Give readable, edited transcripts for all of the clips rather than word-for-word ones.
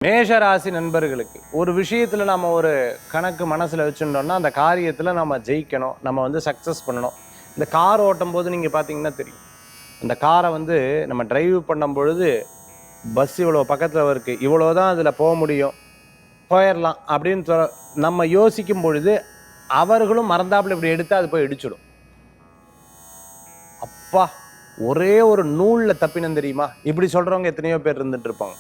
மேஷராசி நண்பர்களுக்கு ஒரு விஷயத்துல நம்ம ஒரு கணக்கு மனசுல வச்சுட்டோம்னா அந்த காரியத்துல நம்ம ஜெயிக்கணும், நம்ம சக்சஸ் பண்ணணும். இந்த கார் ஓட்டும் போது நீங்க பாத்தீங்கன்னா தெரியும், அந்த காரை நம்ம டிரைவ் பண்ணும் பொழுது பஸ் இவ்வளோ பக்கத்துல இருக்கு, இவ்வளோதான் அதுல போக முடியும், போயிடலாம் அப்படின்னு நம்ம யோசிக்கும் பொழுது அவர்களும் மறந்தாப்புல இப்படி எடுத்து அது போய் இடிச்சிடும். அப்பா, ஒரே ஒரு நூல்ல தப்பினம் தெரியுமா, இப்படி சொல்றவங்க எத்தனையோ பேர் இருந்துட்டு இருப்பாங்க.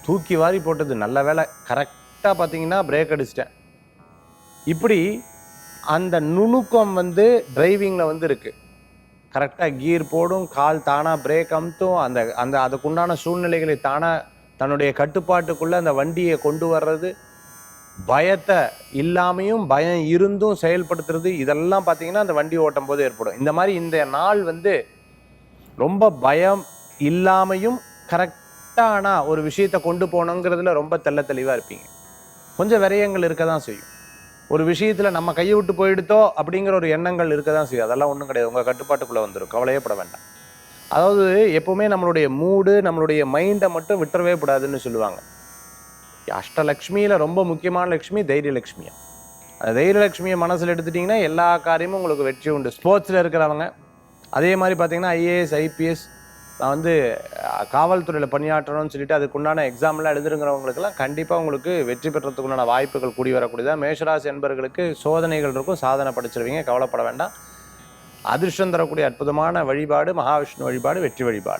தூக்கி வாரி போட்டது நல்ல வேலை, கரெக்டாக பார்த்தீங்கன்னா பிரேக் அடிச்சிட்டேன். இப்படி அந்த நுணுக்கம் டிரைவிங்கில் இருக்கு. கரெக்டாக கீர் போடும், கால் தானாக பிரேக் அமுத்தும், அந்த அந்த அதுக்குண்டான சூழ்நிலைகளை தானாக தன்னுடைய கட்டுப்பாட்டுக்குள்ளே அந்த வண்டியை கொண்டு வர்றது, பயத்தை இல்லாமையும் பயம் இருந்தும் செயல்படுத்துறது, இதெல்லாம் பார்த்தீங்கன்னா அந்த வண்டி ஓட்டும் போது ஏற்படும். இந்த மாதிரி இந்த நாள் ரொம்ப பயம் இல்லாமையும் கரெக்டான ஒரு விஷயத்தை கொண்டு போகணுங்கிறதுல ரொம்ப தெள்ள தெளிவாக இருப்பீங்க. கொஞ்சம் விரயங்கள் இருக்க தான் செய்யும். ஒரு விஷயத்தில் நம்ம கையை விட்டு போயிடுத்தோ அப்படிங்கிற ஒரு எண்ணங்கள் இருக்க தான் செய்யும். அதெல்லாம் ஒன்றும் கிடையாது, உங்கள் கட்டுப்பாட்டுக்குள்ளே வந்துடும், கவலையப்பட வேண்டாம். அதாவது எப்போவுமே நம்மளுடைய மூடு, நம்மளுடைய மைண்டை மட்டும் விட்டுறவே கூடாதுன்னு சொல்லுவாங்க. அஷ்டலக்ஷ்மியில் ரொம்ப முக்கியமான லக்ஷ்மி தைரியலக்ஷ்மியா. அந்த தைரியலக்ஷ்மியை மனசில் எடுத்துட்டிங்கன்னா எல்லா காரியமும் உங்களுக்கு வெற்றி உண்டு. ஸ்போர்ட்ஸில் இருக்கிறவங்க, அதே மாதிரி பார்த்தீங்கன்னா ஐஏஎஸ் ஐபிஎஸ், நான் காவல்துறையில் பணியாற்றணும்னு சொல்லிட்டு அதுக்குண்டான எக்ஸாம்லாம் எழுதுறவங்களுக்கெல்லாம் கண்டிப்பாக உங்களுக்கு வெற்றி பெற்றதுக்குண்டான வாய்ப்புகள் கூடி வரக்கூடியதாக. மேஷராசி என்பவர்களுக்கு சோதனைகள் இருக்கும், சாதனை படிச்சிருவீங்க, கவலைப்பட வேண்டாம். அதிர்ஷ்டம் தரக்கூடிய அற்புதமான வழிபாடு மகாவிஷ்ணு வழிபாடு, வெற்றி வழிபாடு.